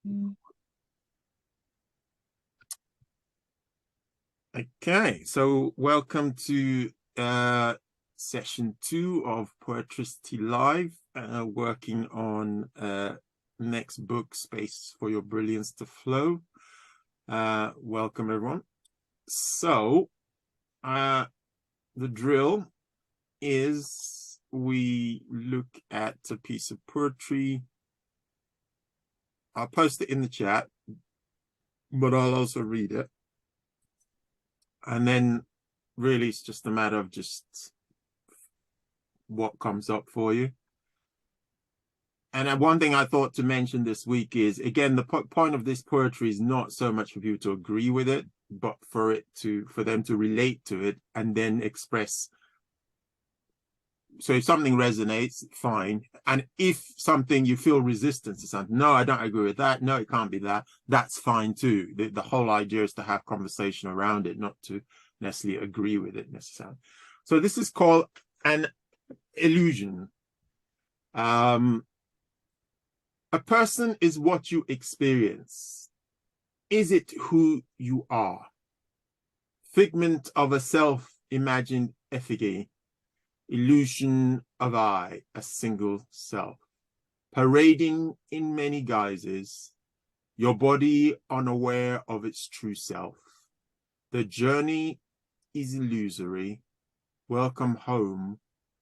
Okay, so welcome to session 2 of Poetricity Live, working on next book, Space for Your Brilliance to Flow. Welcome, everyone. So the drill is we look at a piece of poetry. I'll post it in the chat, but I'll also read it. And then really it's just a matter of just what comes up for you. And one thing I thought to mention this week is, again, the point of this poetry is not so much for people to agree with it, but for them to relate to it and then express. So if something resonates, fine. And if something you feel resistance to something, no, I don't agree with that. No, it can't be that. That's fine too. The whole idea is to have conversation around it, not to necessarily agree with it necessarily. So this is called an illusion. A person is what you experience. Is it who you are? Figment of a self-imagined effigy. Illusion of I, a single self, parading in many guises, your body unaware of its true self. The journey is illusory. Welcome home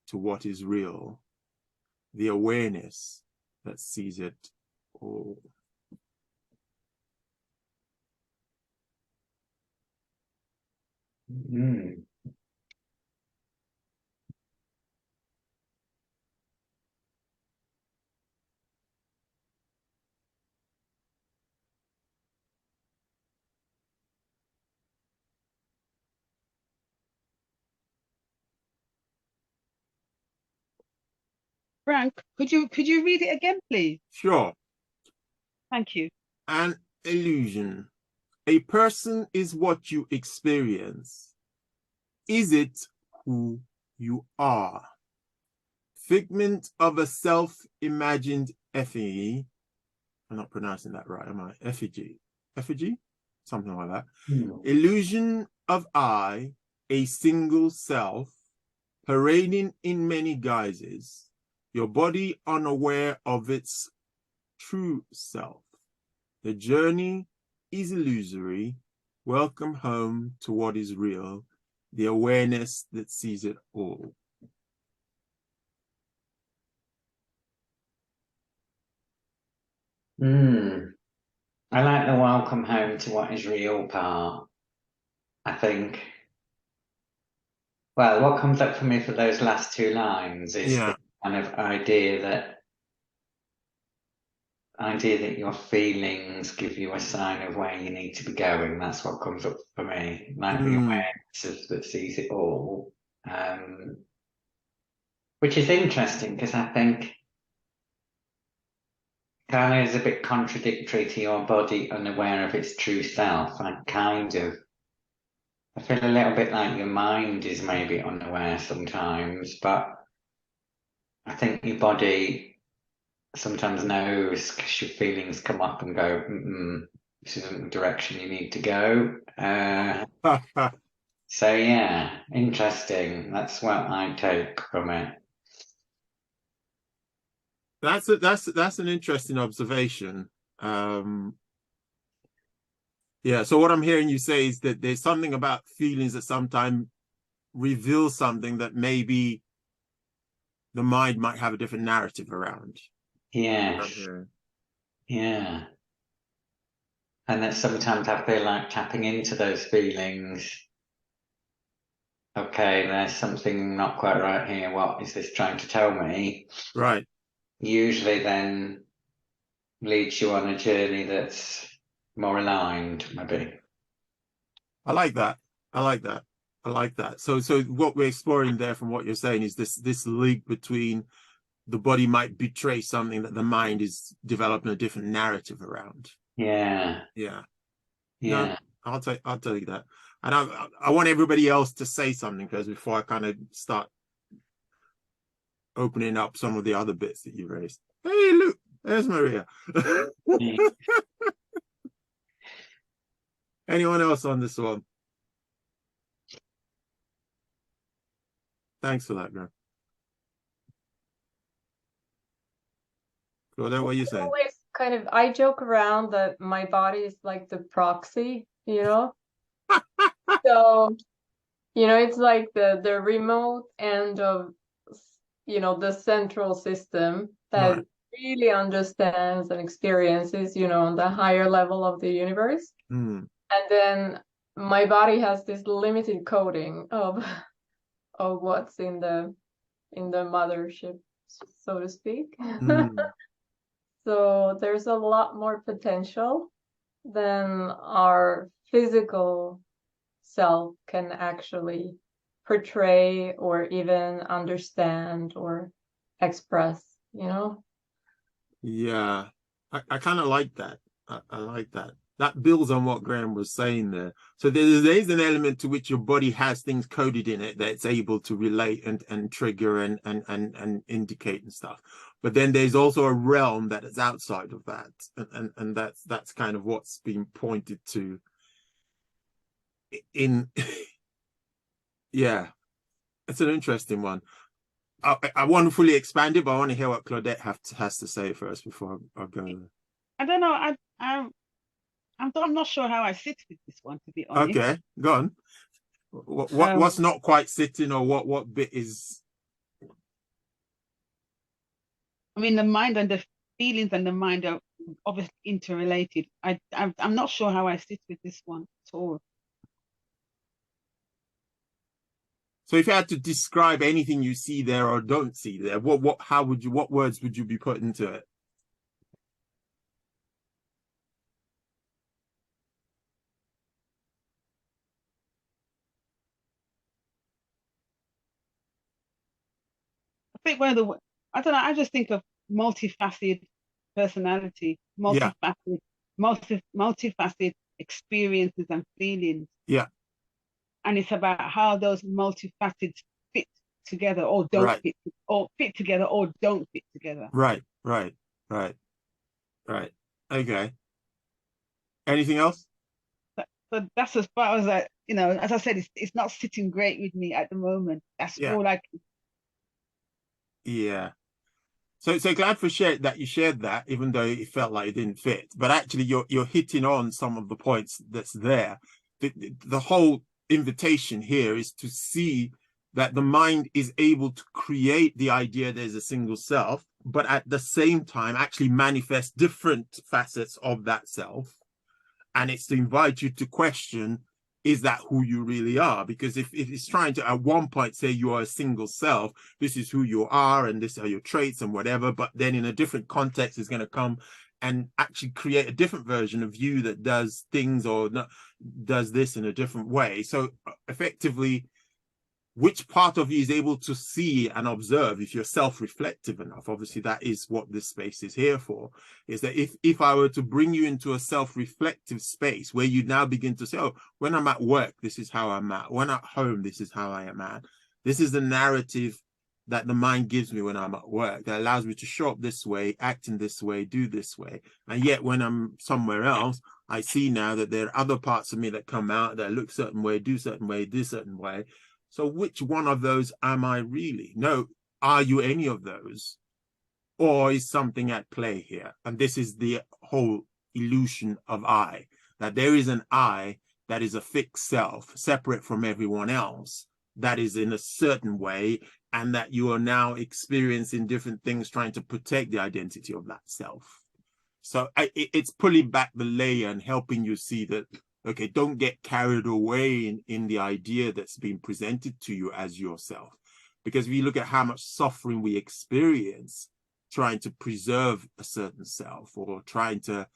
to what is real, the awareness that sees it all. Frank, could you read it again, please? Sure. Thank you. An illusion. A person is what you experience. Is it who you are? Figment of a self-imagined effigy. I'm not pronouncing that right, am I? Effigy. Effigy? Something like that. Illusion of I, a single self, parading in many guises, your body unaware of its true self. The journey is illusory. Welcome home to what is real, the awareness that sees it all. I like the welcome home to what is real part. I think, well, what comes up for me for those last two lines is the kind of idea that your feelings give you a sign of where you need to be going. That's what comes up for me, like the awareness that sees it all, which is interesting because I think kind of is a bit contradictory to your body unaware of its true self. I feel a little bit like your mind is maybe unaware sometimes, but I think your body sometimes knows because your feelings come up and go, this isn't the direction you need to go. So yeah, interesting. That's what I take from it. That's an interesting observation. Yeah, so what I'm hearing you say is that there's something about feelings that sometimes reveal something that maybe the mind might have a different narrative around. Yes. Yeah. And that sometimes I feel like tapping into those feelings. Okay, there's something not quite right here. What is this trying to tell me? Right. Usually then leads you on a journey that's more aligned, maybe. I like that. I like that. I like that. So what we're exploring there from what you're saying is this link between the body might betray something that the mind is developing a different narrative around. Yeah. Yeah. Yeah. No, I'll tell you that. And I want everybody else to say something first before I kind of start opening up some of the other bits that you raised. Hey, Luke. There's Maria. Anyone else on this one? Thanks for that, girl. Claudette, what are you saying? Always kind of, I joke around that my body is like the proxy, you know? So, you know, it's like the remote end of, you know, the central system that Right. really understands and experiences, you know, on the higher level of the universe. Mm. And then my body has this limited coding of what's in the mothership, so to speak. Mm. So there's a lot more potential than our physical self can actually portray or even understand or express, you know? Yeah, I kind of like that. I like that. That builds on what Graham was saying there. So there's an element to which your body has things coded in it that's able to relate and trigger and indicate and stuff. But then there's also a realm that is outside of that. And that's kind of what's being pointed to in yeah, it's an interesting one. I want to fully expand it, but I want to hear what Claudette has to say first before I go. I don't know. I'm not sure how I sit with this one, to be honest. Okay, go on. What's not quite sitting, or what bit is? I mean, the mind and the feelings and the mind are obviously interrelated. I'm not sure how I sit with this one at all. So if you had to describe anything you see there or don't see there, what words would you be put into it? I think I don't know. I just think of multifaceted personality, Yeah. multifaceted experiences and feelings. Yeah. And it's about how those multifaceted fit together or don't Right. fit, or fit together or don't fit together. Right. Okay. Anything else? So that's as far as I, you know, as I said, it's not sitting great with me at the moment. That's Yeah. all I can. Yeah. So glad for that you shared that, even though it felt like it didn't fit. But actually, you're hitting on some of the points that's there. The whole invitation here is to see that the mind is able to create the idea there's a single self, but at the same time actually manifest different facets of that self. And it's to invite you to question, is that who you really are? Because if it's trying to at one point say you are a single self, this is who you are and these are your traits and whatever, but then in a different context is going to come and actually create a different version of you that does things or does this in a different way. So effectively, which part of you is able to see and observe if you're self-reflective enough? Obviously, that is what this space is here for, is that if I were to bring you into a self-reflective space where you now begin to say, oh, when I'm at work, this is how I'm at. When at home, this is how I am at. This is the narrative that the mind gives me when I'm at work that allows me to show up this way, act in this way, do this way. And yet when I'm somewhere else, I see now that there are other parts of me that come out that look certain way, do certain way, do certain way. So which one of those am I really? No, are you any of those? Or is something at play here? And this is the whole illusion of I, that there is an I that is a fixed self, separate from everyone else, that is in a certain way, and that you are now experiencing different things trying to protect the identity of that self. So it's pulling back the layer and helping you see that, okay, don't get carried away in the idea that's been presented to you as yourself. Because if you look at how much suffering we experience trying to preserve a certain self or trying to,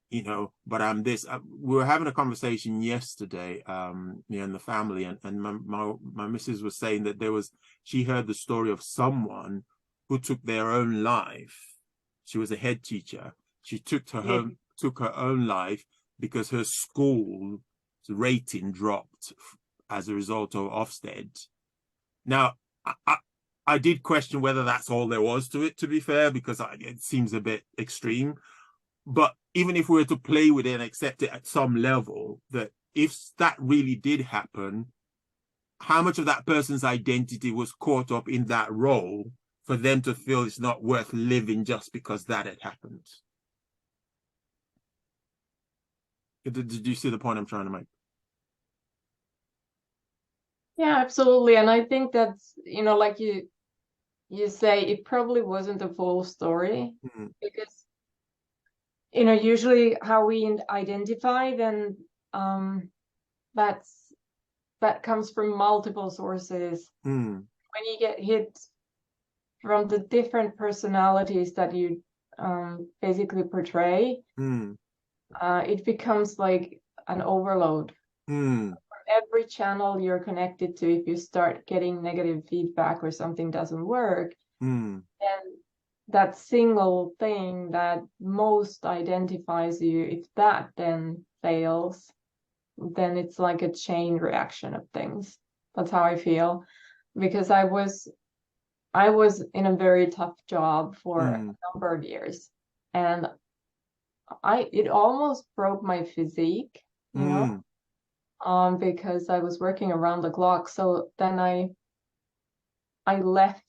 you know, but I'm this. We were having a conversation yesterday, in the family, and my missus was saying that she heard the story of someone who took their own life. She was a head teacher. She took her own life because her school's rating dropped as a result of Ofsted. Now, I did question whether that's all there was to it, to be fair, because it seems a bit extreme. But even if we were to play with it and accept it at some level, that if that really did happen, how much of that person's identity was caught up in that role for them to feel it's not worth living just because that had happened? Did you see the point I'm trying to make? Yeah, absolutely. And I think that's, like you say, it probably wasn't the full story, because, usually how we identify, then that comes from multiple sources. When you get hit from the different personalities that you basically portray, it becomes like an overload. Every channel you're connected to, if you start getting negative feedback or something doesn't work, then that single thing that most identifies you, if that then fails, then it's like a chain reaction of things. That's how I feel, because I was in a very tough job for a number of years, and it almost broke my physique, because I was working around the clock. So then I left,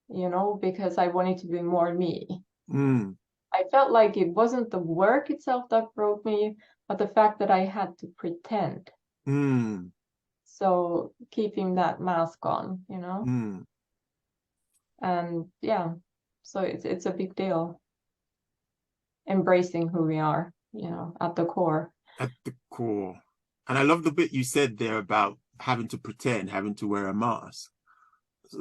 because I wanted to be more me. I felt like it wasn't the work itself that broke me, but the fact that I had to pretend. So keeping that mask on, and yeah, so it's a big deal. Embracing who we are, at the core. At the core. And I love the bit you said there about having to pretend, having to wear a mask.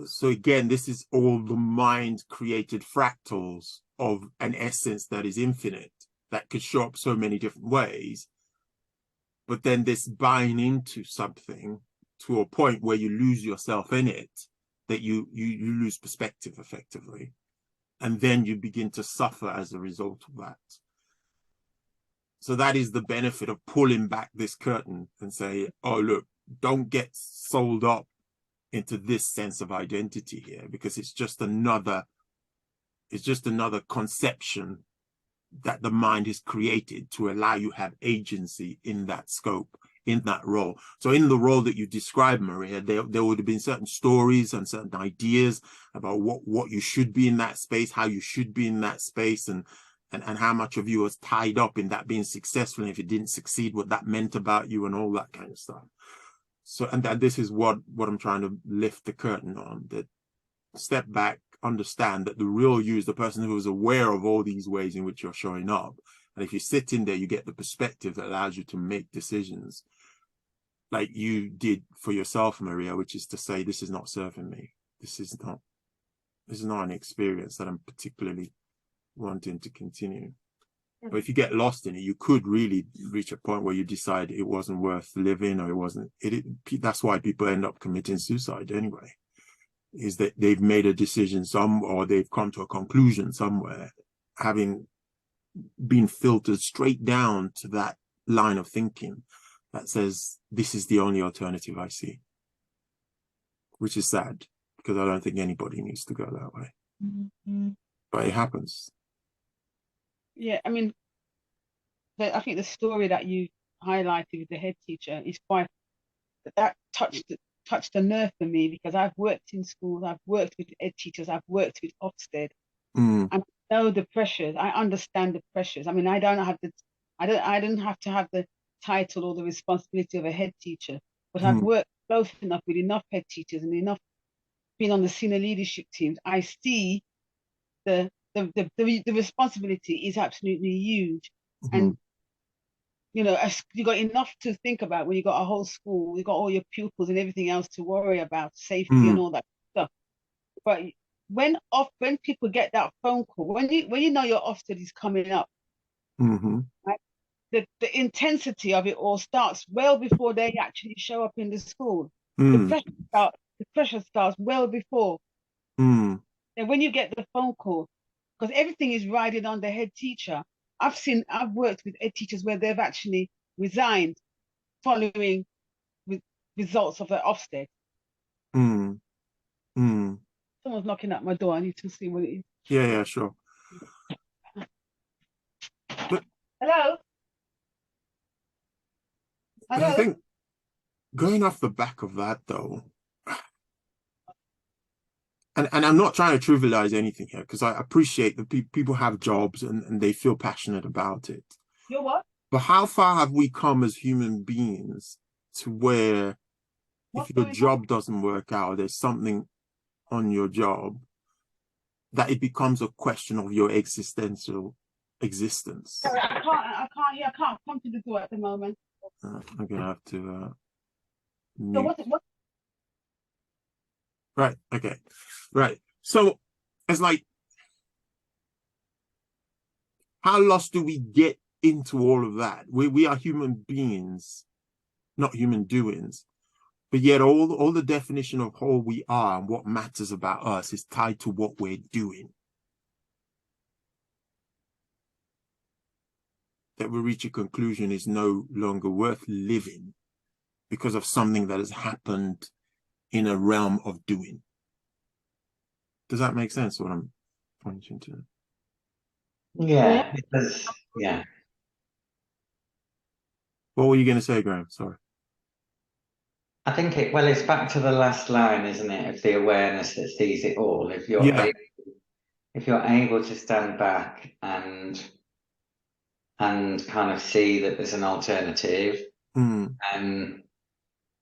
So again, this is all the mind created fractals of an essence that is infinite, that could show up so many different ways. But then this buying into something to a point where you lose yourself in it, that you lose perspective effectively. And then you begin to suffer as a result of that. So that is the benefit of pulling back this curtain and say, oh, look, don't get sold up into this sense of identity here, because it's just another conception that the mind is created to allow you have agency in that scope, in that role. So in the role that you described, Maria, there would have been certain stories and certain ideas about what you should be in that space, how you should be in that space, and how much of you was tied up in that being successful, and if it didn't succeed, what that meant about you and all that kind of stuff. So, and this is what I'm trying to lift the curtain on, that step back, understand that the real you is the person who is aware of all these ways in which you're showing up. And if you sit in there, you get the perspective that allows you to make decisions like you did for yourself, Maria, which is to say, this is not serving me. This is not an experience that I'm particularly wanting to continue. But if you get lost in it, you could really reach a point where you decide it wasn't worth living, or it wasn't. That's why people end up committing suicide anyway, is that they've made a decision or they've come to a conclusion somewhere, having been filtered straight down to that line of thinking that says, this is the only alternative I see, which is sad, because I don't think anybody needs to go that way. But it happens. Yeah, I mean, I think the story that you highlighted with the head teacher is that touched a nerve for me, because I've worked in schools, I've worked with head teachers, I've worked with Ofsted, and I know the pressures. I understand the pressures. I mean, I don't have to have the title or the responsibility of a head teacher, but I've worked close enough with enough head teachers and enough being on the senior leadership teams. I see the responsibility is absolutely huge. And you got enough to think about when you got a whole school, you got all your pupils and everything else to worry about, safety and all that stuff. But when people get that phone call, when you know your Ofsted is coming up, right, the intensity of it all starts well before they actually show up in the school. The pressure starts well before. And when you get the phone call, because everything is riding on the head teacher. I've worked with head teachers where they've actually resigned following results of the Ofsted. Someone's knocking at my door. I need to see what it is. Yeah, sure. But Hello? I Hello? think going off the back of that, though, and I'm not trying to trivialize anything here, because I appreciate that people have jobs and they feel passionate about it. You're what? But how far have we come as human beings to where What's if your going on? job doesn't work out, there's something on your job that it becomes a question of your existential existence? Sorry, I can't hear. I can't come to the door at the moment. I'm gonna have to So mute. what? Right. Okay. Right. So it's like, how lost do we get into all of that? We are human beings, not human doings. But yet all the definition of who we are and what matters about us is tied to what we're doing. That we reach a conclusion is no longer worth living because of something that has happened in a realm of doing. Does that make sense, what I'm pointing to? Yeah, it does. Yeah. What were you going to say, Graham? Sorry. I think it's back to the last line, isn't it, of the awareness that sees it all. If you're able to stand back and kind of see that there's an alternative, and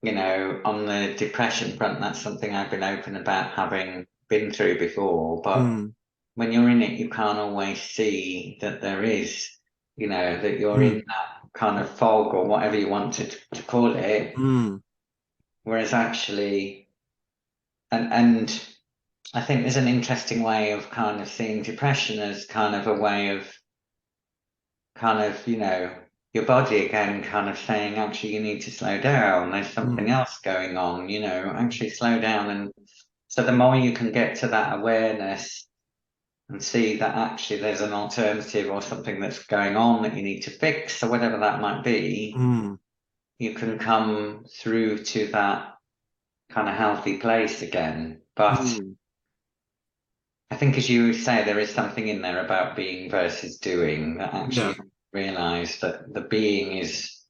you know, on the depression front, that's something I've been open about having been through before. But when you're in it, you can't always see that there is, you know, that you're in that kind of fog or whatever you want to call it. Whereas actually, and I think there's an interesting way of kind of seeing depression as kind of a way of kind of, you know, your body again kind of saying, actually, you need to slow down. There's something else going on, you know, actually slow down. And so the more you can get to that awareness and see that actually there's an alternative or something that's going on that you need to fix or whatever that might be, you can come through to that kind of healthy place again. But I think, as you say, there is something in there about being versus doing that actually realize that the being is,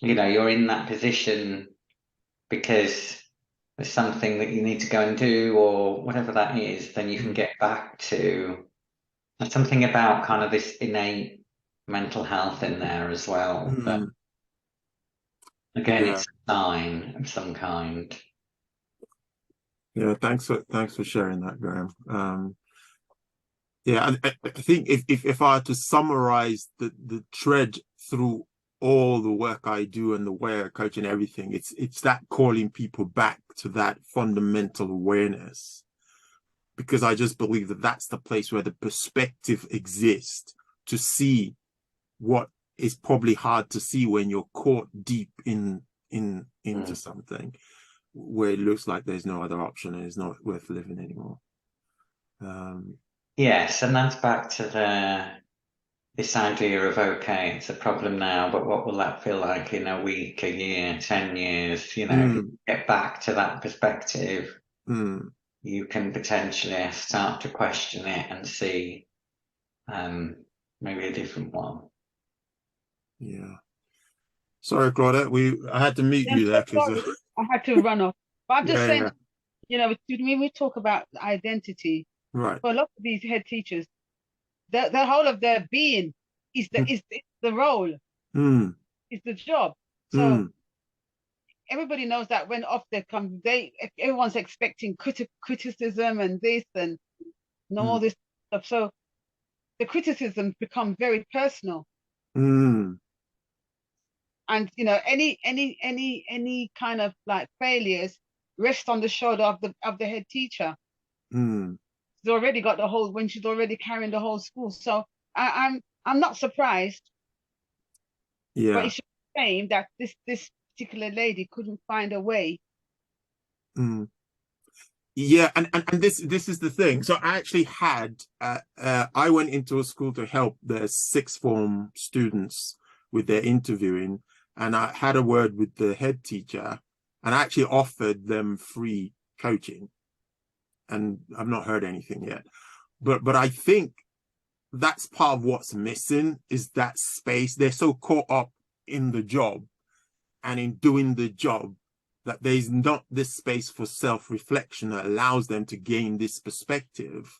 you know, you're in that position because there's something that you need to go and do or whatever that is, then you can get back to. There's something about kind of this innate mental health in there as well. But again, it's a sign of some kind. Yeah, thanks for sharing that, Graham. Yeah, I think if I had to summarize the thread through all the work I do and the way I coach and everything, it's that calling people back to that fundamental awareness, because I just believe that that's the place where the perspective exists to see what is probably hard to see when you're caught deep into something where it looks like there's no other option and it's not worth living anymore. Yes, and that's back to this idea of, okay, it's a problem now, but what will that feel like in a week, a year, 10 years? You know, if you get back to that perspective, you can potentially start to question it and see maybe a different one. Yeah. Sorry, Claudette, I had to meet you there because I had to run off. But I'm just saying, you know, when we talk about identity, right? For a lot of these head teachers, the whole of their being is the role, is the job. So everybody knows that when off they come, everyone's expecting criticism and this and all this stuff. So the criticisms become very personal. And you know, any kind of like failures rest on the shoulder of the head teacher. She's already got when she's already carrying the whole school. So I'm not surprised. Yeah. But it's a shame that this particular lady couldn't find a way. Yeah, and this is the thing. So I actually had I went into a school to help the sixth form students with their interviewing, and I had a word with the head teacher, and I actually offered them free coaching. and I've not heard anything yet. But I think that's part of what's missing, is that space. They're so caught up in the job and in doing the job that there's not this space for self-reflection that allows them to gain this perspective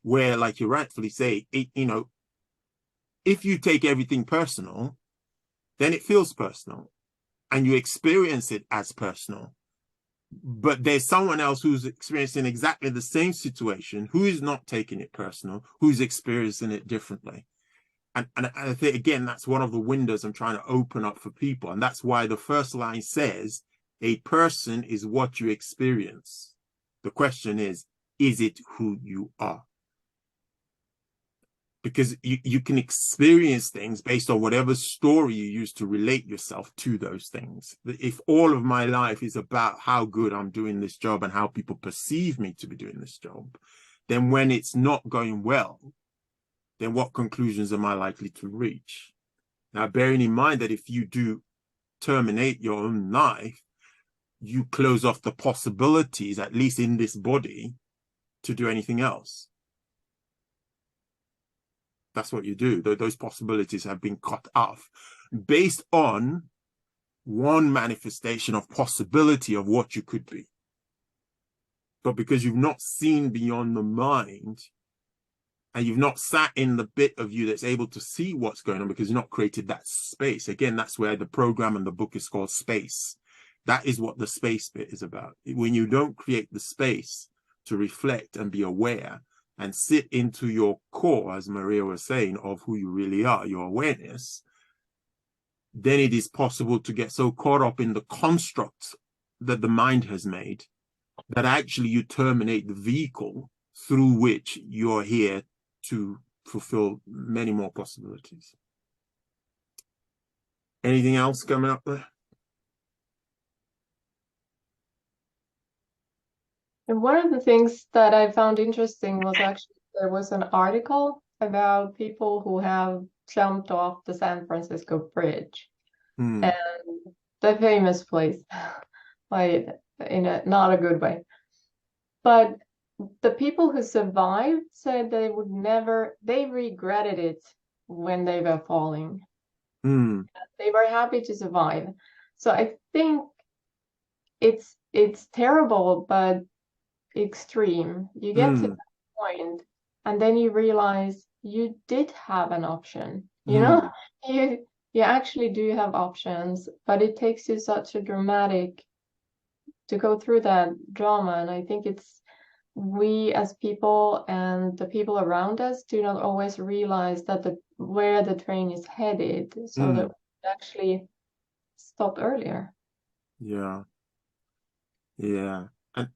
where, like you rightfully say, if you take everything personal, then it feels personal and you experience it as personal. But there's someone else who's experiencing exactly the same situation, who is not taking it personal, who's experiencing it differently. And I think, again, that's one of the windows I'm trying to open up for people. And that's why the first line says, a person is what you experience. The question is it who you are? Because you can experience things based on whatever story you use to relate yourself to those things. If all of my life is about how good I'm doing this job and how people perceive me to be doing this job, then when it's not going well, then what conclusions am I likely to reach? Now, bearing in mind that if you do terminate your own life, you close off the possibilities, at least in this body, to do anything else. That's what you do. Those possibilities have been cut off based on one manifestation of possibility of what you could be. But because you've not seen beyond the mind, and you've not sat in the bit of you that's able to see what's going on, because you've not created that space. Again, that's where the program and the book is called Space. That is what the space bit is about. When you don't create the space to reflect and be aware and sit into your core, as Maria was saying, of who you really are, your awareness, then it is possible to get so caught up in the constructs that the mind has made that actually you terminate the vehicle through which you're here to fulfill many more possibilities. Anything else coming up there? And one of the things that I found interesting was actually there was an article about people who have jumped off the San Francisco Bridge, and the famous place, like in a not a good way. But the people who survived said they would never, they regretted it when they were falling. They were happy to survive. So I think it's terrible, but extreme. You get to that point, and then you realize you did have an option. You know, you actually do have options, but it takes you such a dramatic to go through that drama. And I think it's we as people and the people around us do not always realize that where the train is headed, so that we actually stop earlier. Yeah.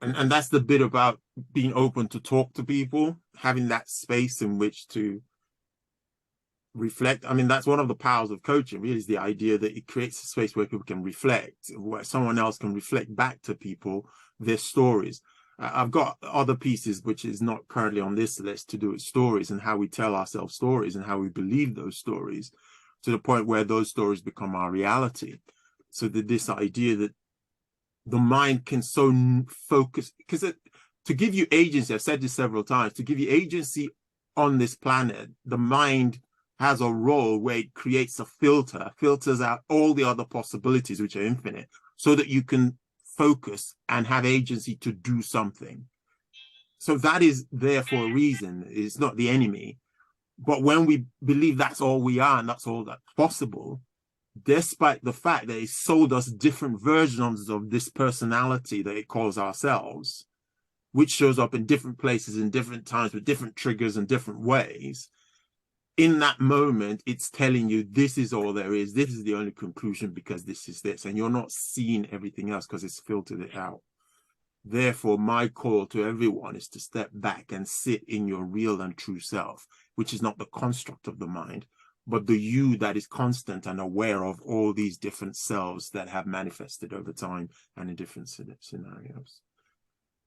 And that's the bit about being open to talk to people, having that space in which to reflect. I mean, that's one of the powers of coaching, really, is the idea that it creates a space where people can reflect, where someone else can reflect back to people their stories. I've got other pieces, which is not currently on this list, to do with stories and how we tell ourselves stories and how we believe those stories, to the point where those stories become our reality. So that this idea that the mind can so focus, because to give you agency, I've said this several times, to give you agency on this planet, the mind has a role where it creates a filter, filters out all the other possibilities, which are infinite, so that you can focus and have agency to do something. So that is there for a reason. It's not the enemy. But when we believe that's all we are and that's all that's possible, despite the fact that it sold us different versions of this personality that it calls ourselves, which shows up in different places in different times with different triggers and different ways, in that moment, it's telling you this is all there is. This is the only conclusion because this is this. And you're not seeing everything else because it's filtered it out. Therefore, my call to everyone is to step back and sit in your real and true self, which is not the construct of the mind, but the you that is constant and aware of all these different selves that have manifested over time and in different scenarios.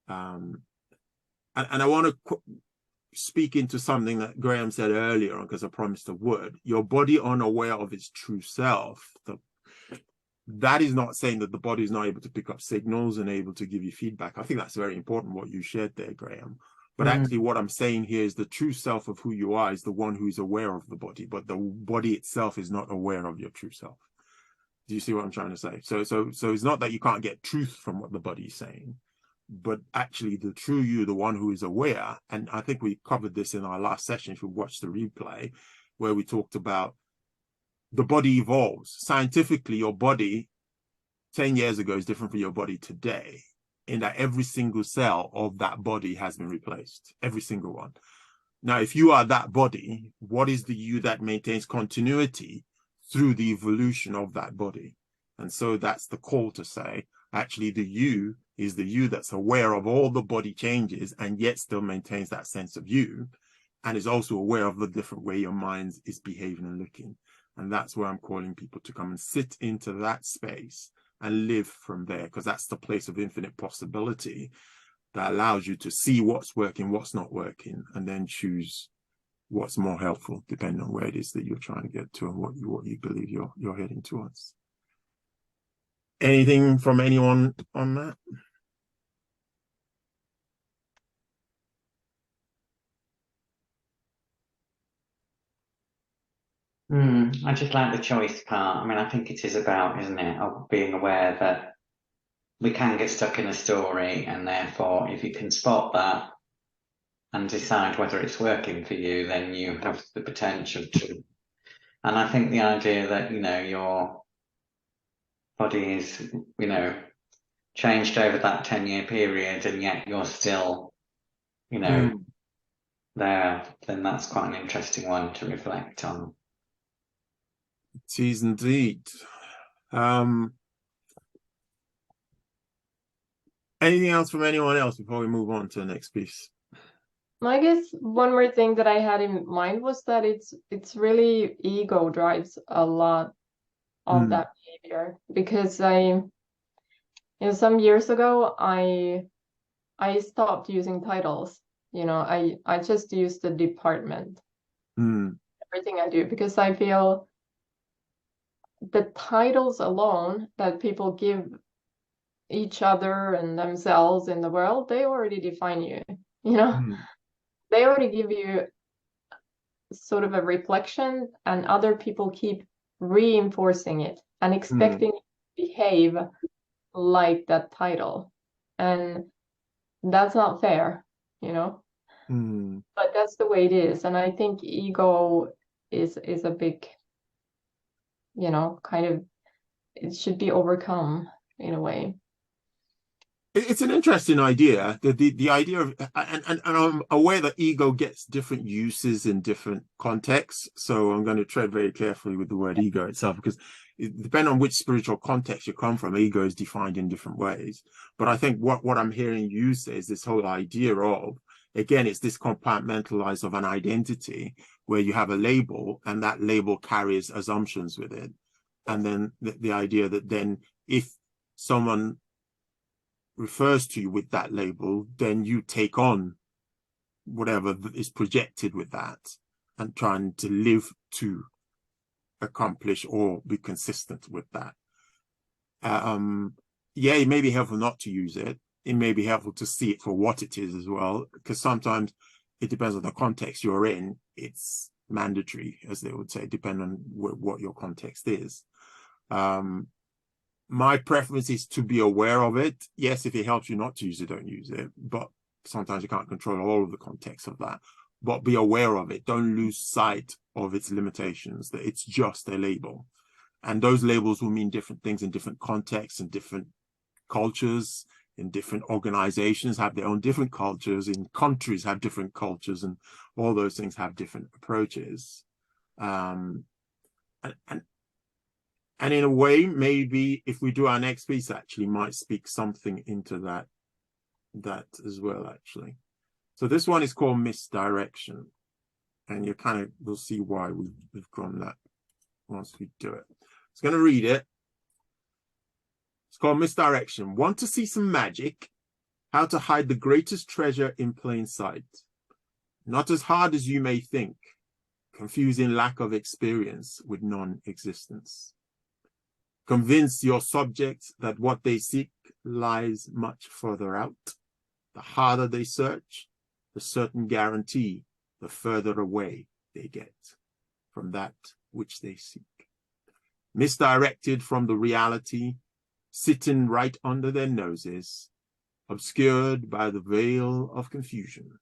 And I want to speak into something that Graham said earlier, because I promised I would. Your body unaware of its true self, that is not saying that the body is not able to pick up signals and able to give you feedback. I think that's very important what you shared there, Graham. But actually what I'm saying here is the true self of who you are is the one who is aware of the body, but the body itself is not aware of your true self. Do you see what I'm trying to say? So it's not that you can't get truth from what the body is saying, but actually the true you, the one who is aware, and I think we covered this in our last session, if you watch the replay, where we talked about the body evolves. Scientifically, your body 10 years ago is different from your body today, in that every single cell of that body has been replaced, every single one. Now, if you are that body, what is the you that maintains continuity through the evolution of that body? And so that's the call to say, actually, the you is the you that's aware of all the body changes and yet still maintains that sense of you, and is also aware of the different way your mind is behaving and looking. And that's where I'm calling people to come and sit into that space and live from there, because that's the place of infinite possibility that allows you to see what's working, what's not working, and then choose what's more helpful, depending on where it is that you're trying to get to and what you believe you're heading towards. Anything from anyone on that? I just like the choice part. I mean, I think it is about, isn't it, of being aware that we can get stuck in a story, and therefore, if you can spot that and decide whether it's working for you, then you have the potential to. And I think the idea that, you know, your body is, you know, changed over that 10-year period, and yet you're still, you know, there, then that's quite an interesting one to reflect on. It is indeed. Anything else from anyone else before we move on to the next piece? I guess one more thing that I had in mind was that it's really ego drives a lot of that behavior, because some years ago I stopped using titles. I just use the department. Everything I do, because I feel the titles alone that people give each other and themselves in the world, they already define you, They already give you sort of a reflection, and other people keep reinforcing it and expecting you to behave like that title. And that's not fair, But that's the way it is. And I think ego is a big, kind of, it should be overcome in a way. It's an interesting idea. The idea of, and I'm aware that ego gets different uses in different contexts. So I'm going to tread very carefully with the word ego itself, because depending on which spiritual context you come from, ego is defined in different ways. But I think what I'm hearing you say is this whole idea of, again, it's this compartmentalized of an identity where you have a label, and that label carries assumptions with it. And then the idea that then if someone refers to you with that label, then you take on whatever is projected with that and trying to live to accomplish or be consistent with that. Yeah, it may be helpful not to use it. It may be helpful to see it for what it is as well, because sometimes it depends on the context you're in. It's mandatory, as they would say, depending on what your context is. My preference is to be aware of it. Yes, if it helps you not to use it, don't use it. But sometimes you can't control all of the context of that. But be aware of it. Don't lose sight of its limitations, that it's just a label. And those labels will mean different things in different contexts, in different cultures, in different organizations have their own different cultures, in countries have different cultures, and all those things have different approaches. And in a way, maybe if we do our next piece, actually might speak something into that as well, actually. So this one is called Misdirection. And you kind of will see why we've gone that once we do it. I was going to read it. It's called Misdirection. Want to see some magic? How to hide the greatest treasure in plain sight. Not as hard as you may think. Confusing lack of experience with non-existence. Convince your subjects that what they seek lies much further out. The harder they search, the certain guarantee, the further away they get from that which they seek. Misdirected from the reality, sitting right under their noses, obscured by the veil of confusion.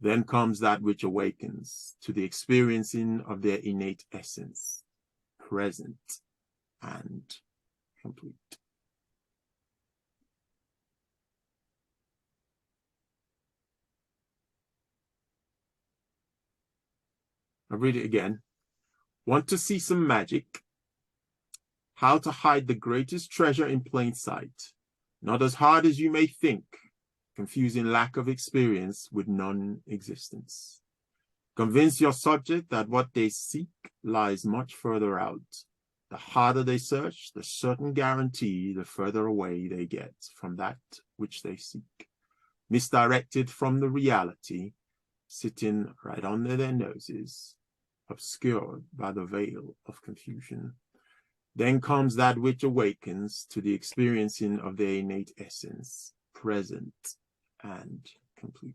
Then comes that which awakens to the experiencing of their innate essence, present and complete. I'll read it again. Want to see some magic? How to hide the greatest treasure in plain sight, not as hard as you may think, confusing lack of experience with non-existence. Convince your subject that what they seek lies much further out. The harder they search, the certain guarantee, the further away they get from that which they seek. Misdirected from the reality, sitting right under their noses, obscured by the veil of confusion. Then comes that which awakens to the experiencing of their innate essence, present and complete.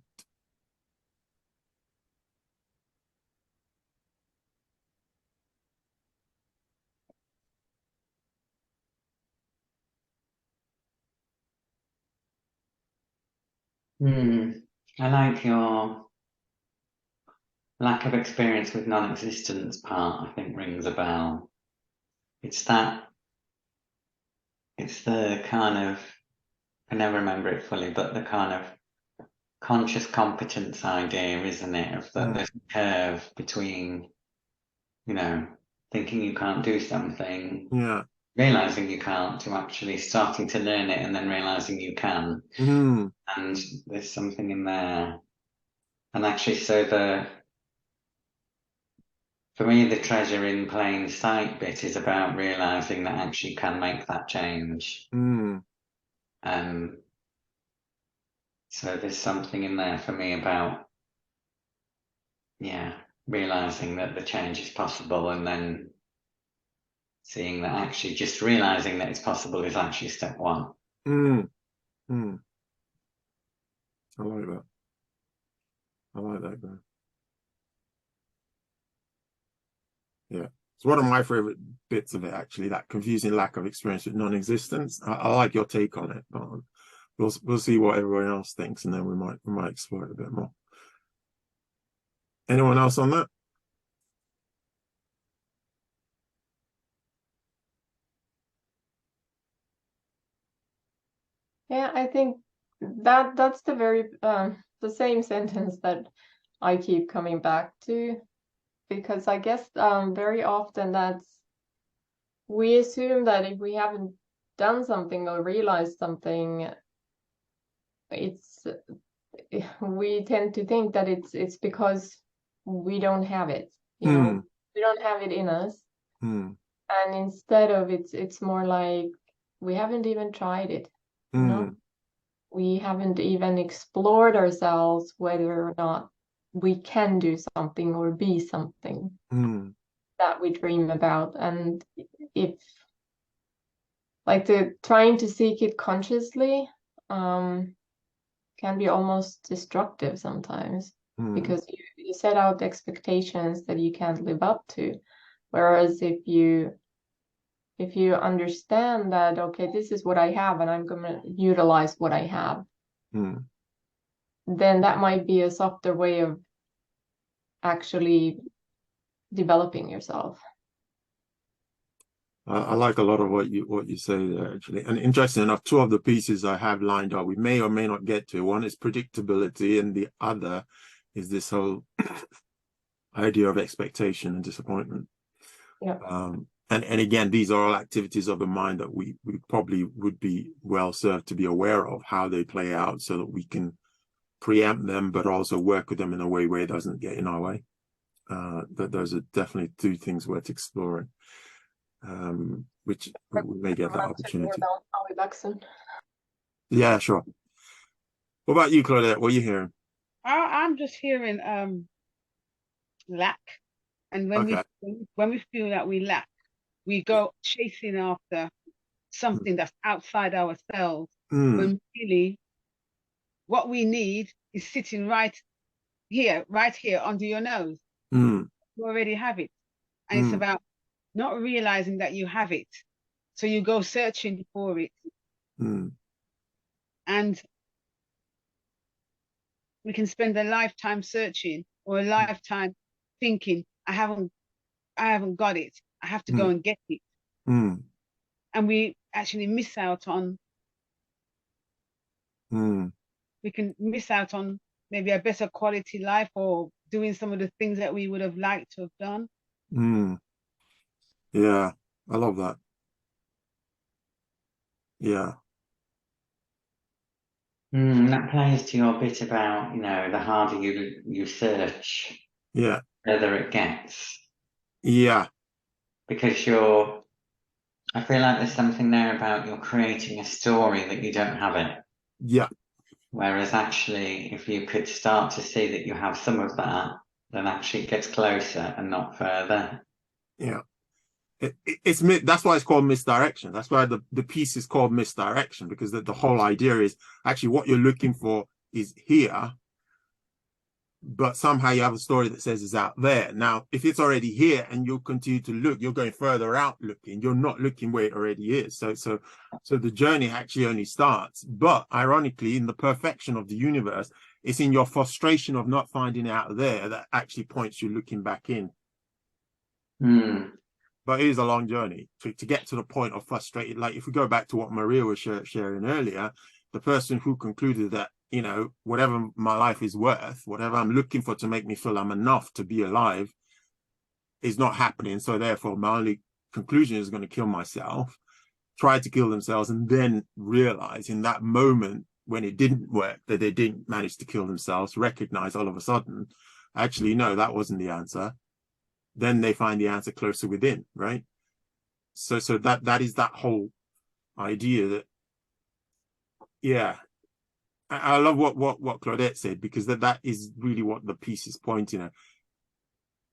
I like your lack of experience with non-existence part, I think rings a bell. It's the kind of, I never remember it fully, but the kind of conscious competence idea, isn't it? Of that there's a curve between, thinking you can't do something, realizing you can't, to actually starting to learn it and then realizing you can. And there's something in there. And actually, for me, the treasure in plain sight bit is about realizing that actually you can make that change. So there's something in there for me about, realizing that the change is possible, and then seeing that actually just realizing that it's possible is actually step one. I like that. I like that, man. Yeah. It's one of my favorite bits of it, actually, that confusing lack of experience with non-existence. I like your take on it, but we'll see what everyone else thinks, and then we might explore it a bit more. Anyone else on that? Yeah, I think that's the same sentence that I keep coming back to, because I guess very often we assume that if we haven't done something or realized something, we tend to think that it's because we don't have it, we don't have it in us. And instead of it's more like we haven't even tried it. We haven't even explored ourselves whether or not we can do something or be something that we dream about. And if trying to seek it consciously can be almost destructive sometimes, because you set out expectations that you can't live up to. Whereas if you understand that, okay, this is what I have and I'm going to utilize what I have, then that might be a softer way of actually developing yourself. I like a lot of what you say there, actually. And interesting enough, two of the pieces I have lined up, we may or may not get to. One is predictability, and the other is this whole idea of expectation and disappointment. And again, these are all activities of the mind that we probably would be well served to be aware of how they play out, so that we can preempt them, but also work with them in a way where it doesn't get in our way. That those are definitely two things worth exploring, which we may get that opportunity. I'll be back soon. Yeah, sure. What about you, Claudette? What are you hearing? I'm just hearing lack, and when we feel that we lack, we go chasing after something that's outside ourselves, Mm. when really what we need is sitting right here under your nose. Mm. You already have it. And it's about not realizing that you have it. So you go searching for it. Mm. And we can spend a lifetime searching, or a lifetime thinking, I haven't got it. I have to go and get it. Mm. And we actually miss out on, we can miss out on maybe a better quality life, or doing some of the things that we would have liked to have done. Mm. Yeah, I love that. Yeah. That plays to your bit about, you know, the harder you search, Yeah. the further it gets. Yeah. Because I feel like there's something there about you're creating a story that you don't have it. Yeah. Whereas actually, if you could start to see that you have some of that, then actually it gets closer and not further. Yeah. That's why it's called misdirection. That's why the piece is called misdirection, because the whole idea is actually what you're looking for is here, but somehow you have a story that says it's out there. Now, if it's already here and you continue to look, you're going further out looking. You're not looking where it already is. So the journey actually only starts. But ironically, in the perfection of the universe, it's in your frustration of not finding it out there that actually points you looking back in. But it is a long journey to get to the point of frustrated. Like if we go back to what Maria was sharing earlier, the person who concluded that, you know, whatever my life is worth, whatever I'm looking for to make me feel I'm enough to be alive is not happening. So therefore, my only conclusion is going to kill myself, try to kill themselves, and then realize in that moment when it didn't work, that they didn't manage to kill themselves, recognize all of a sudden, actually, no, that wasn't the answer. Then they find the answer closer within, right? So that is that whole idea that, yeah. I love what Claudette said, because that is really what the piece is pointing at.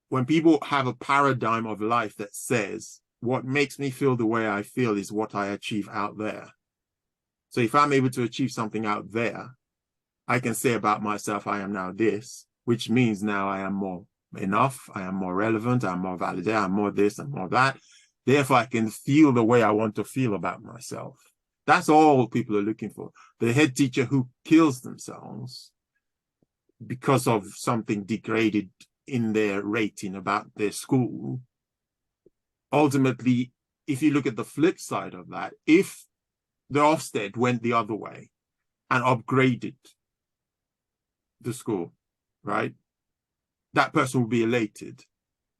When people have a paradigm of life that says, what makes me feel the way I feel is what I achieve out there. So if I'm able to achieve something out there, I can say about myself, I am now this, which means now I am more enough, I am more relevant, I'm more validated, I'm more this and more that. Therefore, I can feel the way I want to feel about myself. That's all people are looking for. The head teacher who kills themselves because of something degraded in their rating about their school, ultimately, if you look at the flip side of that, if the Ofsted went the other way and upgraded the school, right, that person will be elated.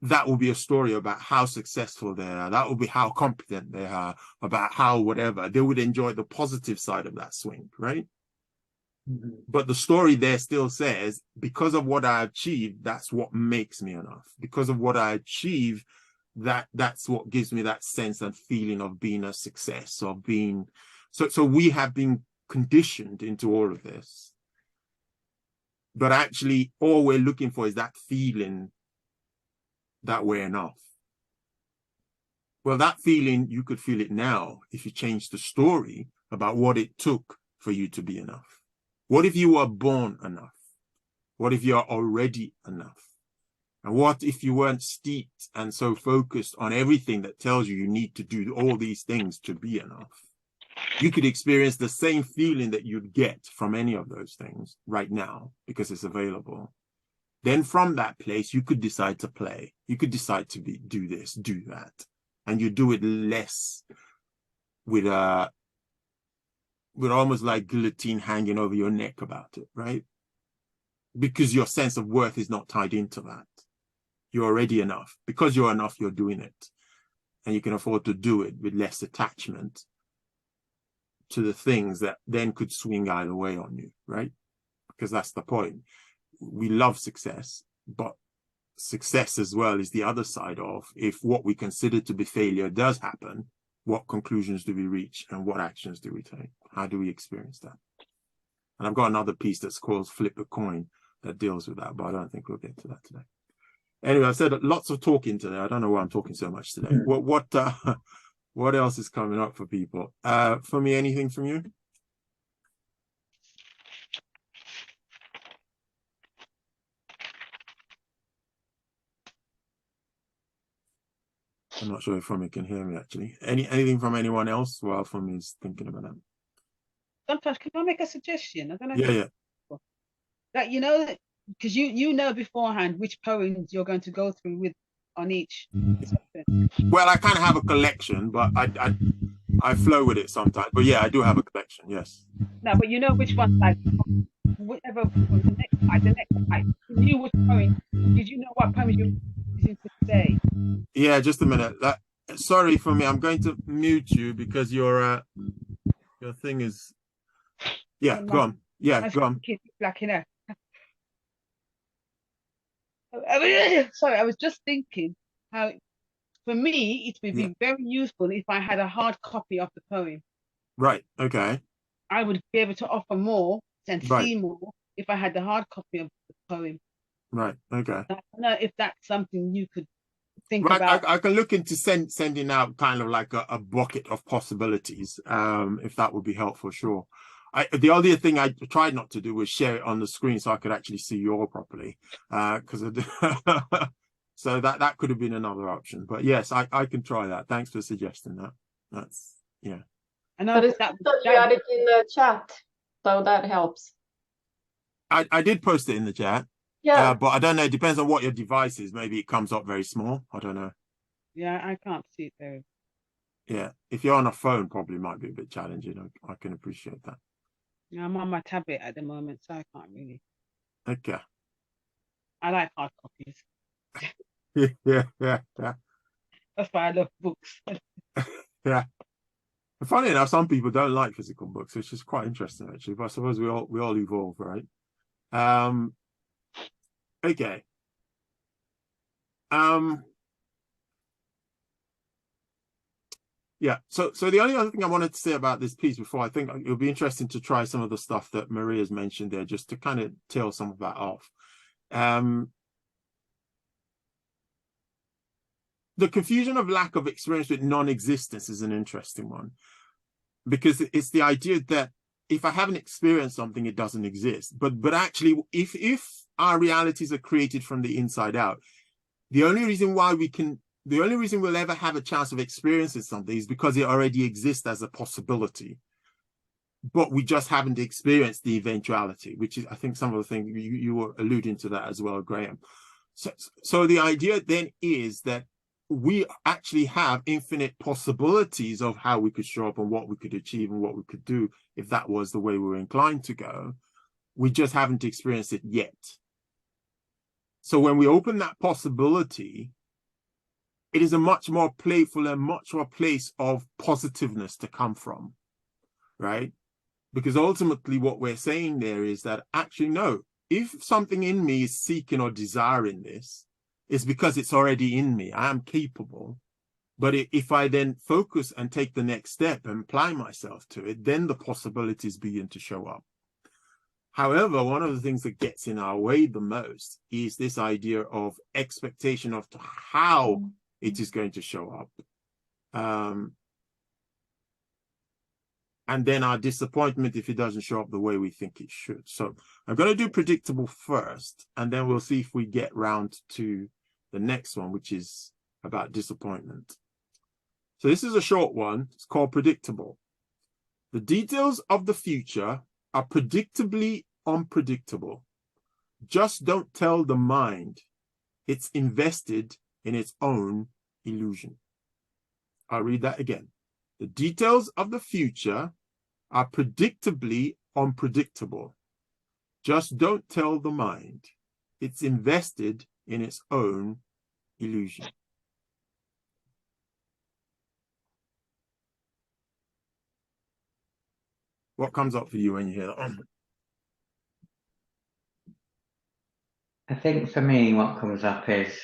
That will be a story about how successful they are. That will be how competent they are, about how whatever. They would enjoy the positive side of that swing, right? But the story there still says, because of what I achieved, that's what makes me enough. Because of what I achieve, that's what gives me that sense and feeling of being a success, of being. So we have been conditioned into all of this. But actually, all we're looking for is that feeling that we're enough. Well, that feeling, you could feel it now if you change the story about what it took for you to be enough. What if you were born enough? What if you're already enough? And what if you weren't steeped and so focused on everything that tells you need to do all these things to be enough? You could experience the same feeling that you'd get from any of those things right now because it's available. Then from that place, you could decide to play. You could decide to do this, do that. And you do it less with almost like guillotine hanging over your neck about it, right? Because your sense of worth is not tied into that. You're already enough. Because you're enough, you're doing it. And you can afford to do it with less attachment to the things that then could swing either way on you, right? Because that's the point. We love success, but success as well is the other side of, if what we consider to be failure does happen, what conclusions do we reach and what actions do we take? How do we experience that? And I've got another piece that's called Flip a Coin that deals with that, but I don't think we'll get to that today. Anyway, I've said lots of talking today. I don't know why I'm talking so much today. What else is coming up for people? For me, anything from you? I'm not sure if Fumi can hear me actually. Anything from anyone else while Fumi is thinking about that? Sometimes, can I make a suggestion? I don't know. Yeah. That you know, because you know beforehand which poems you're going to go through with on each session. Well, I kind of have a collection, but I flow with it sometimes. But yeah, I do have a collection. Yes. No, but you know which one, like whatever the next night, you knew which poem. Did you know what poems you were using for today? Yeah, just a minute. Sorry for me. I'm going to mute you because your thing is. Yeah, go on. Yeah, go on. Blacking out. Sorry, I was just thinking how, for me, it would be very useful if I had a hard copy of the poem. Right. Okay. I would be able to offer more and Right. see more if I had the hard copy of the poem. Right. Okay. I don't know if that's something you could think Right. about. I can look into sending out kind of like a bucket of possibilities, if that would be helpful. Sure. The only thing I tried not to do was share it on the screen so I could actually see you all properly, because so that could have been another option. But yes, I can try that. Thanks for suggesting that. That's yeah. I know But it's that you add it in the chat, so that helps. I did post it in the chat. Yeah. But I don't know. It depends on what your device is. Maybe it comes up very small. I don't know. Yeah, I can't see it there. Yeah, if you're on a phone, probably might be a bit challenging. I can appreciate that. Yeah, I'm on my tablet at the moment, so I can't really. Okay. I like hard copies. Yeah. That's why I love books. Yeah. Funny enough, some people don't like physical books, which is quite interesting actually. But I suppose we all evolve, right? Okay. Yeah. So the only other thing I wanted to say about this piece before, I think it'll be interesting to try some of the stuff that Maria's mentioned there, just to kind of tail some of that off. The confusion of lack of experience with non-existence is an interesting one, because it's the idea that if I haven't experienced something, it doesn't exist. But actually, if our realities are created from the inside out, the only reason we'll ever have a chance of experiencing something is because it already exists as a possibility. But we just haven't experienced the eventuality, which is, I think, some of the things you were alluding to that as well, Graham. So the idea then is that we actually have infinite possibilities of how we could show up and what we could achieve and what we could do if that was the way we were inclined to go. We just haven't experienced it yet. So when we open that possibility, it is a much more playful and much more place of positiveness to come from, right? Because ultimately what we're saying there is that actually, no, if something in me is seeking or desiring this, it's because it's already in me. I am capable. But if I then focus and take the next step and apply myself to it, then the possibilities begin to show up. However, one of the things that gets in our way the most is this idea of expectation of how it is going to show up. And then our disappointment if it doesn't show up the way we think it should. So I'm going to do predictable first, and then we'll see if we get round to the next one, which is about disappointment. So this is a short one. It's called predictable. The details of the future are predictably unpredictable. Just don't tell the mind it's invested in its own illusion. I'll read that again. The details of the future are predictably unpredictable. Just don't tell the mind it's invested in its own illusion. What comes up for you when you hear that? I think for me, what comes up is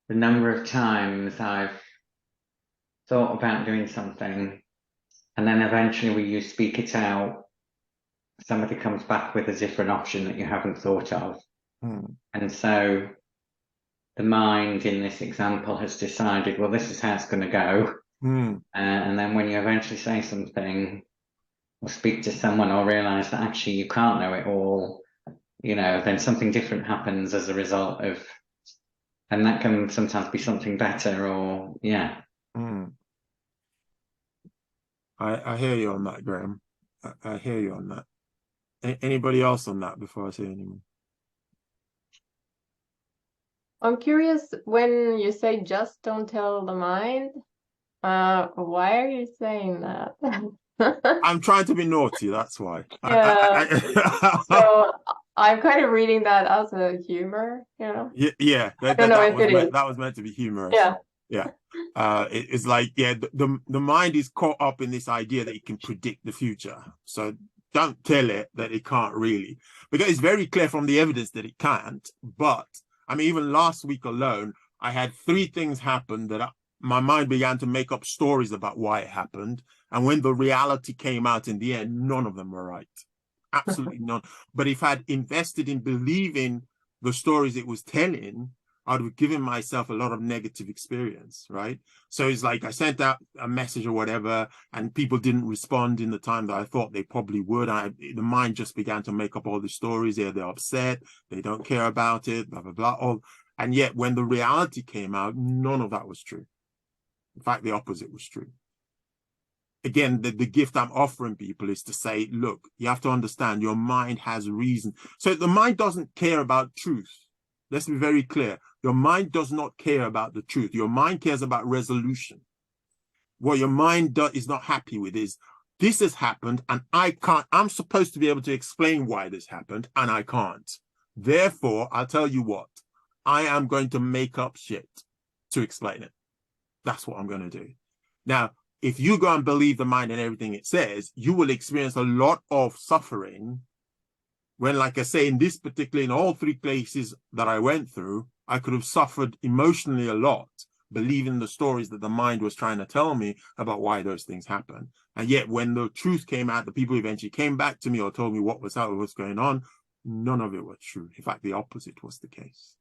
the number of times I've thought about doing something, and then eventually when you speak it out, somebody comes back with a different option that you haven't thought of. And so the mind in this example has decided, well, this is how it's going to go. And then when you eventually say something or speak to someone or realize that actually you can't know it all, you know, then something different happens as a result of, and that can sometimes be something better or, yeah. I hear you on that, Graham. I hear you on that. Anybody else on that before I say anything? I'm curious, when you say just don't tell the mind, why are you saying that? I'm trying to be naughty, that's why. Yeah. So I'm kind of reading that as a humor, you know? Yeah, I don't know if it is. that was meant to be humorous. Yeah. Yeah. It's like, yeah, the mind is caught up in this idea that it can predict the future. So don't tell it that it can't really, because it's very clear from the evidence that it can't. But I mean, even last week alone, I had 3 things happen that my mind began to make up stories about why it happened. And when the reality came out in the end, none of them were right. Absolutely none. But if I'd invested in believing the stories it was telling, I'd have given myself a lot of negative experience, right? So it's like I sent out a message or whatever, and people didn't respond in the time that I thought they probably would. The mind just began to make up all the stories. They're upset, they don't care about it, blah, blah, blah. And yet when the reality came out, none of that was true. In fact, the opposite was true. Again, the gift I'm offering people is to say, look, you have to understand your mind has reason. So the mind doesn't care about truth. Let's be very clear. Your mind does not care about the truth. Your mind cares about resolution. What your mind is not happy with is, this has happened and I'm supposed to be able to explain why this happened and I can't. Therefore, I'll tell you what, I am going to make up shit to explain it. That's what I'm going to do. Now, if you go and believe the mind and everything it says, you will experience a lot of suffering when, like I say, in all 3 places that I went through, I could have suffered emotionally a lot, believing the stories that the mind was trying to tell me about why those things happen. And yet when the truth came out, the people eventually came back to me or told me what was going on, none of it was true. In fact, the opposite was the case.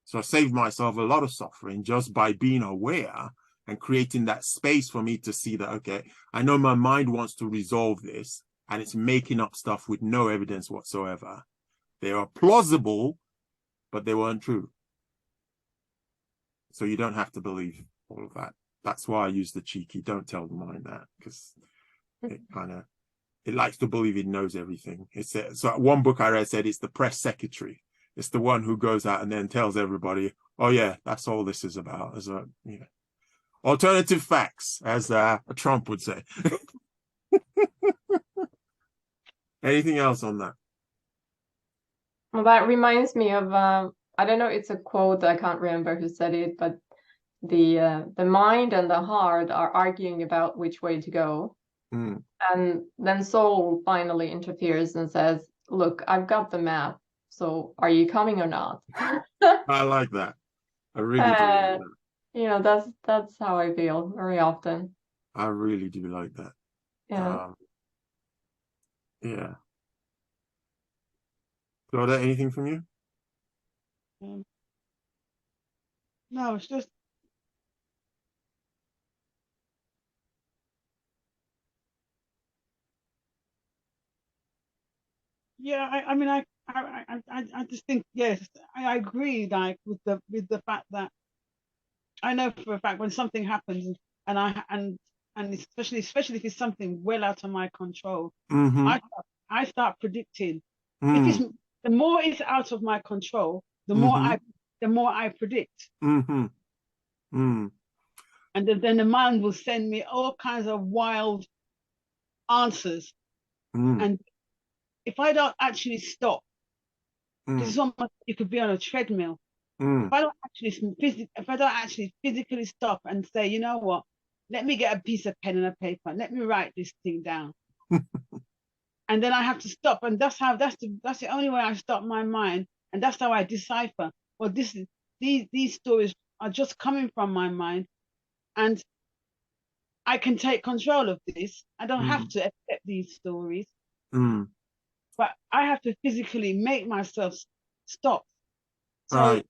So I saved myself a lot of suffering just by being aware and creating that space for me to see that, okay, I know my mind wants to resolve this and it's making up stuff with no evidence whatsoever. They are plausible, but they weren't true. So you don't have to believe all of that. That's why I use the cheeky, don't tell the mind that, because it likes to believe it knows everything. So one book I read said it's the press secretary. It's the one who goes out and then tells everybody, oh yeah, that's all this is about. Alternative facts, as Trump would say. Anything else on that? Well, that reminds me of, I don't know, it's a quote, I can't remember who said it, but the mind and the heart are arguing about which way to go. And then soul finally interferes and says, look, I've got the map, so are you coming or not? I like that. I really do like that. You know, that's how I feel very often. I really do like that. Yeah. Yeah. Claudia, anything from you? No, it's just yeah. I just think yes, I agree. Like with the fact that I know for a fact when something happens and especially if it's something well out of my control, I start predicting. If it's the more it's out of my control, the more I predict. And then the mind will send me all kinds of wild answers. And if I don't actually stop, because it's almost you could be on a treadmill. If I don't actually physically stop and say, you know what, let me get a piece of pen and a paper, let me write this thing down. And then I have to stop, and that's the only way I stop my mind, and that's how I decipher. Well, these stories are just coming from my mind, and I can take control of this. I don't have to accept these stories, but I have to physically make myself stop. So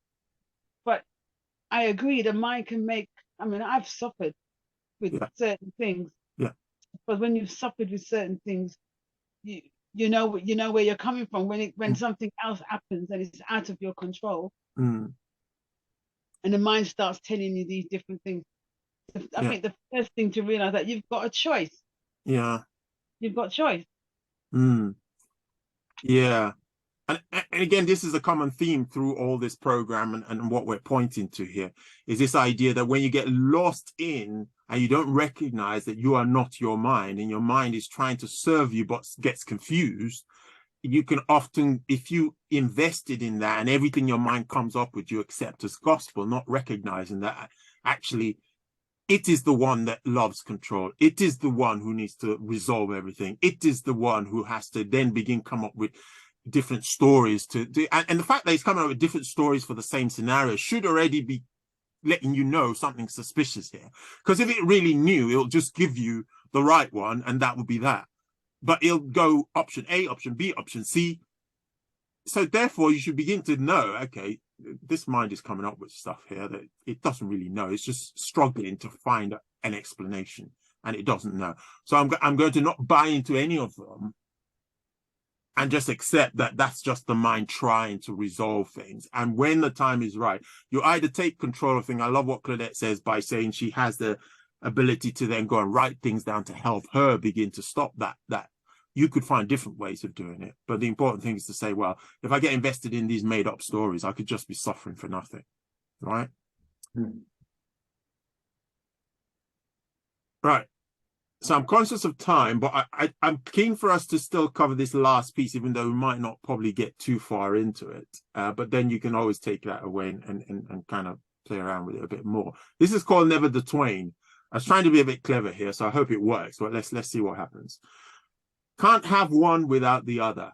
I agree, the mind can make, I mean, I've suffered with certain things. Yeah. But when you've suffered with certain things, you know where you're coming from when something else happens and it's out of your control. Mm. And the mind starts telling you these different things. I think the first thing to realize that you've got a choice. Yeah. You've got choice. Mm. Yeah. And again, this is a common theme through all this program and what we're pointing to here is this idea that when you get lost in and you don't recognize that you are not your mind and your mind is trying to serve you but gets confused, you can often, if you invested in that and everything your mind comes up with, you accept as gospel, not recognizing that actually it is the one that loves control. It is the one who needs to resolve everything. It is the one who has to then come up with different stories and the fact that he's coming up with different stories for the same scenario should already be letting you know something suspicious here. Because if it really knew, it'll just give you the right one and that would be that. But it'll go option A, option B, option C. So therefore you should begin to know, okay, this mind is coming up with stuff here that it doesn't really know. It's just struggling to find an explanation and it doesn't know. So I'm going to not buy into any of them and just accept that that's just the mind trying to resolve things. And when the time is right, you either take control of things. I love what Claudette says by saying she has the ability to then go and write things down to help her begin to stop that. You could find different ways of doing it. But the important thing is to say, well, if I get invested in these made up stories, I could just be suffering for nothing, right? Mm. Right. So I'm conscious of time, but I'm keen for us to still cover this last piece, even though we might not probably get too far into it. But then you can always take that away and kind of play around with it a bit more. This is called Never the Twain. I was trying to be a bit clever here, so I hope it works. But let's see what happens. Can't have one without the other.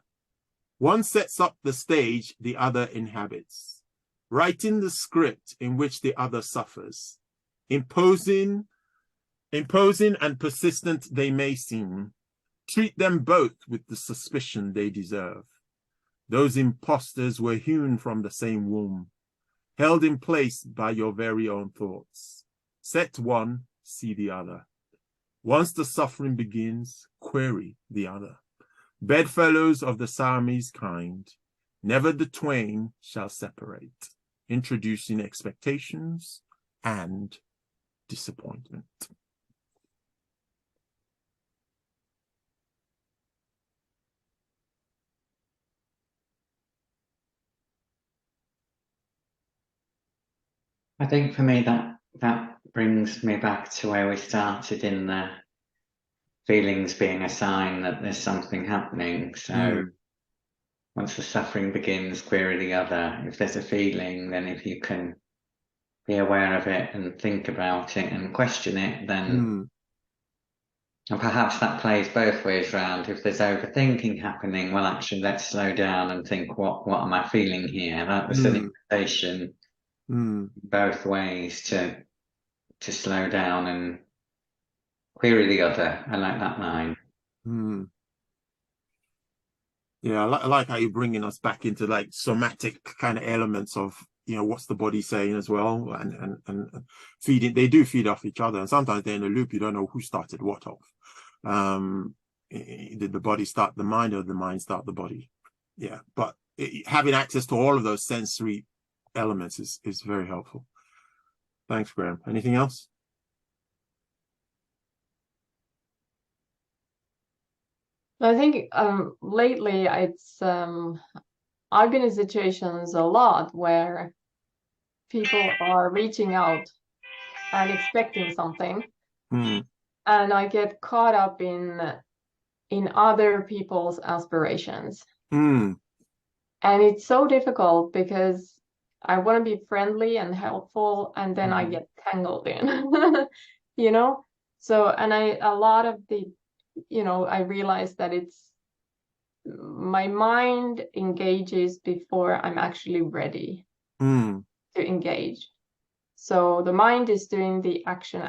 One sets up the stage, the other inhabits. Writing the script in which the other suffers. Imposing and persistent they may seem, treat them both with the suspicion they deserve. Those impostors were hewn from the same womb, held in place by your very own thoughts. Set one, see the other. Once the suffering begins, query the other. Bedfellows of the Siamese kind, never the twain shall separate, introducing expectations and disappointment. I think for me that brings me back to where we started in the feelings being a sign that there's something happening. So once the suffering begins, query the other. If there's a feeling, then if you can be aware of it and think about it and question it, then and perhaps that plays both ways round. If there's overthinking happening, well, actually, let's slow down and think, what am I feeling here? That was an invitation both ways to slow down and query the other. I like that line. Yeah, I like how you're bringing us back into like somatic kind of elements of, you know, what's the body saying as well, and feeding. They do feed off each other, and sometimes they're in a loop. You don't know who started what off. Did the body start the mind, or the mind start the body? Yeah, but having access to all of those sensory elements is very helpful. Thanks, Graham. Anything else? I think lately it's I've been in situations a lot where people are reaching out and expecting something, and I get caught up in other people's aspirations. And it's so difficult because I want to be friendly and helpful, and then I get tangled in, you know? So, and a lot of the, I realize that it's my mind engages before I'm actually ready to engage. So the mind is doing the action.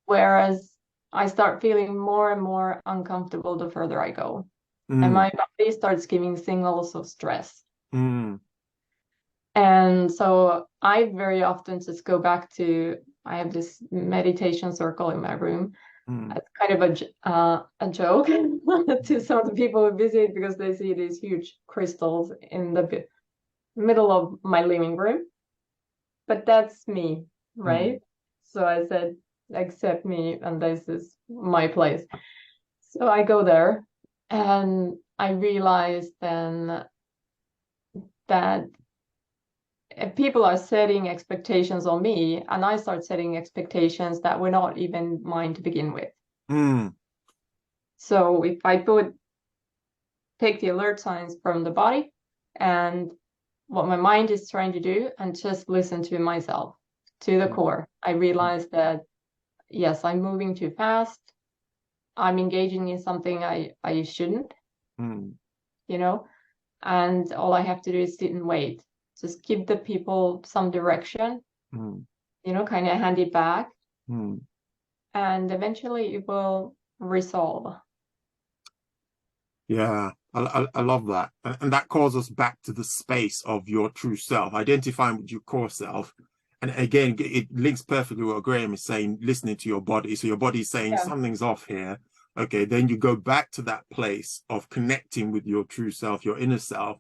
Whereas I start feeling more and more uncomfortable the further I go. And my body starts giving signals of stress. And so I very often just go back to, I have this meditation circle in my room. It's kind of a joke to some of the people who visit, because they see these huge crystals in the middle of my living room. But that's me, right? So I said, accept me, and this is my place. So I go there, and I realized then that people are setting expectations on me, and I start setting expectations that were not even mine to begin with. So if I take the alert signs from the body and what my mind is trying to do, and just listen to myself to the core, I realized that, yes, I'm moving too fast. I'm engaging in something I shouldn't, you know, and all I have to do is sit and wait. Just give the people some direction, you know, kind of hand it back, and eventually it will resolve. Yeah, I love that. And that calls us back to the space of your true self, identifying with your core self. And again, it links perfectly with what Graham is saying, listening to your body. So your body is saying something's off here. Okay, then you go back to that place of connecting with your true self, your inner self,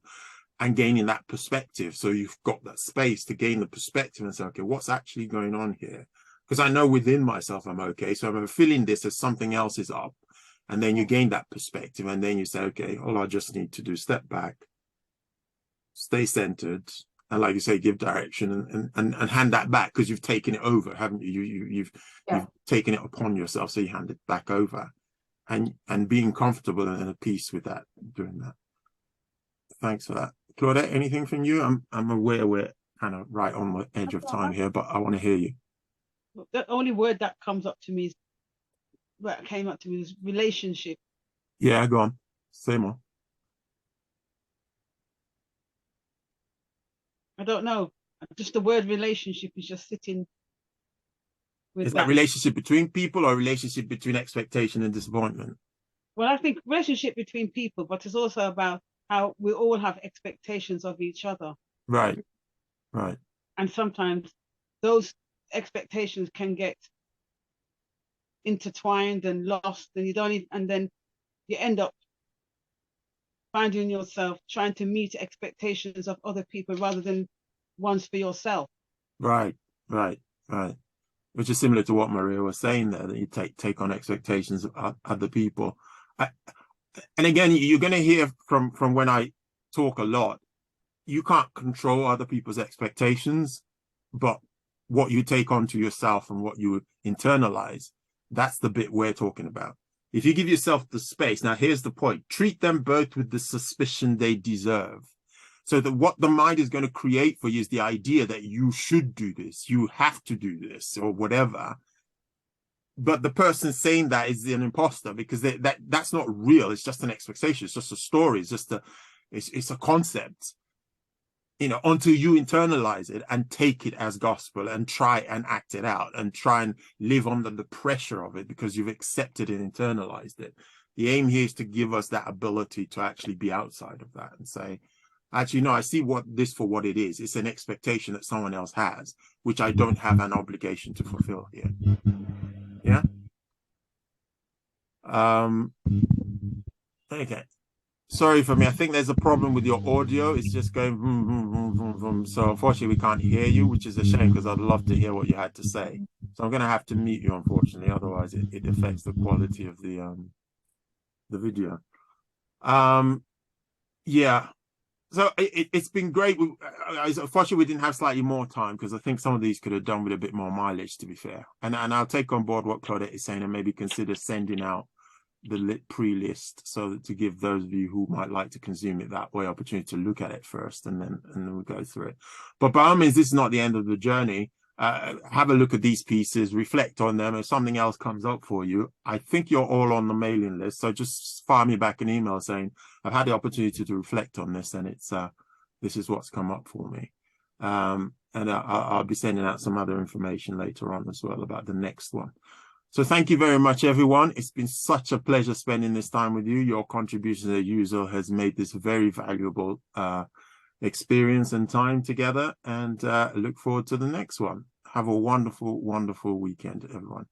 and gaining that perspective. So you've got that space to gain the perspective and say, okay, what's actually going on here? Because I know within myself I'm okay. So I'm feeling this as something else is up. And then you gain that perspective, and then you say, okay, all I just need to do, step back, stay centered, and like you say, give direction and hand that back, because you've taken it over, haven't you? You've taken it upon yourself, so you hand it back over, and being comfortable and at peace with that, doing that. Thanks for that. Claudette, anything from you? I'm aware we're kind of right on the edge of time here, but I want to hear you. The only word that comes up to me is, what came up to me was relationship. Yeah, go on. Say more. I don't know. Just the word relationship is just sitting with Is that relationship between people or relationship between expectation and disappointment? Well, I think relationship between people, but it's also about how we all have expectations of each other. Right, right. And sometimes those expectations can get intertwined and lost, and you don't even, and then you end up finding yourself trying to meet expectations of other people rather than ones for yourself. Right, right, right. Which is similar to what Maria was saying there, that you take on expectations of other people. And again, you're going to hear from when I talk a lot, you can't control other people's expectations, but what you take onto yourself and what you internalize, that's the bit we're talking about. If you give yourself the space, now here's the point, treat them both with the suspicion they deserve. So that what the mind is going to create for you is the idea that you should do this, you have to do this, or whatever. But the person saying that is an imposter, because that's not real. It's just an expectation. It's just a story. It's just it's a concept, you know, until you internalize it and take it as gospel and try and act it out and try and live under the pressure of it because you've accepted and internalized it. The aim here is to give us that ability to actually be outside of that and say, actually, no, I see this for what it is. It's an expectation that someone else has, which I don't have an obligation to fulfill here. Yeah. Okay. Sorry for me. I think there's a problem with your audio. It's just going vroom, vroom, vroom, vroom, vroom. So unfortunately, we can't hear you, which is a shame because I'd love to hear what you had to say. So I'm going to have to mute you, unfortunately. Otherwise, it affects the quality of the video. Yeah. So it's been great. Unfortunately, we didn't have slightly more time because I think some of these could have done with a bit more mileage, to be fair. And I'll take on board what Claudette is saying and maybe consider sending out the pre-list so that to give those of you who might like to consume it that way opportunity to look at it first, and then we'll go through it. But by all means, this is not the end of the journey. Have a look at these pieces, reflect on them. If something else comes up for you, I think you're all on the mailing list. So just fire me back an email saying, I've had the opportunity to reflect on this, and it's this is what's come up for me. And I'll be sending out some other information later on as well about the next one. So thank you very much, everyone. It's been such a pleasure spending this time with you. Your contribution as a user has made this very valuable experience and time together, and look forward to the next one. Have a wonderful, wonderful weekend, everyone.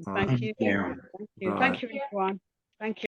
Thank you. Yeah. Thank you. Bye. Thank you, everyone. Thank you.